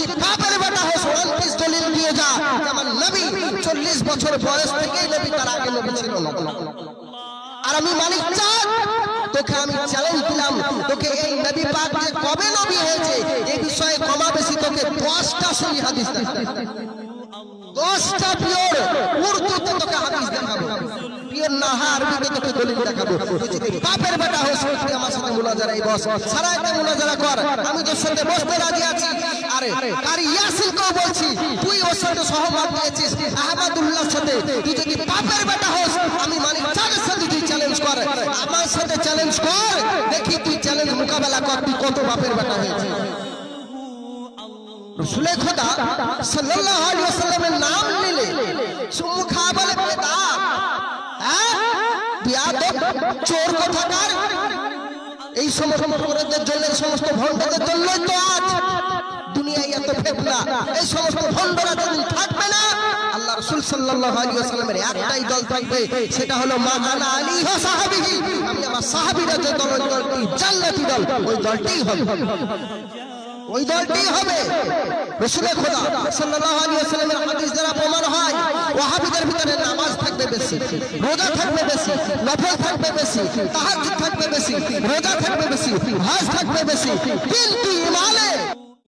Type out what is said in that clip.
যদি বাপের বেটা হোস 29 দলিল দিয়ে যা আমার নবী 40 বছর বয়স থেকেই নবী, তার আগে নবী ছিল না। আর আমি মালিক চাঁদ তোকে আমি চ্যালেঞ্জ দিলাম, তোকে এই নবী পাক যে কবে নবী হয়েছে এই বিষয়ে কমা বেশি তোকে 10টা সহি হাদিস দেখাবো, 10টা পিওর উর্দুতে তোকে হাদিস দেখাবো, পিওর না আরবিতে তোকে দলিল দেখাবো। তুই যদি বাপের বেটা হোস তুই আমার সাথে মুনাজারায় বস, সারাইতে মুনাজারা কর, আমি তোর সাথে বসতে রাজি আছি। আরে কারি ইয়াসিনকেও বলছি তুই ওর সাথে সহমত দিয়েছিস আহমদুল্লাহর সাথে, তুই যদি বাপের বেটা হোস আমি মালিক চাঁদের সাথে তুই চ্যালেঞ্জ কর, আমার সাথে চ্যালেঞ্জ কর, দেখি তুই চ্যালেঞ্জ মোকাবেলা কর তুই কত বাপের বেটা হয়েছিস। রাসূল খোদা সাল্লাল্লাহু আলাইহি ওয়াসাল্লামের নাম নিলে সুম্মু খা বলে বেদাত, হ্যাঁ বিয়াদব চোর কোথাকার, এই সমস্ত মুরব্বিদের জন্য, এই সমস্ত ভণ্ডদের জন্যই তো আজ দুনিয়ায় এত ফেতনা। এই সমস্ত ভণ্ডরা যখন থাকবে না আল্লাহ রাসূল সাল্লাল্লাহু আলাইহি ওয়াসাল্লামের একটাই দল থাকবে, সেটা হলো মা আনা আলী ওয়া সাহাবিহি, আমি আমার সাহাবীরা যে দলটি জান্নাতি দল ওই দলটাই হবে, ওই দলটাই হবে। রাসূল খোদা সাল্লাল্লাহু আলাইহি ওয়াসাল্লামের হাদিস দ্বারা প্রমাণ হয় ওয়াহাবিদের ভিতরে নামাজ থাকবে বেশি, রোজা থাকবে বেশি, নফল থাকবে বেশি, তাহাজ্জুদ থাকবে বেশি, রোজা থাকবে বেশি, হজ থাকবে বেশি, কিন্তু ইমানে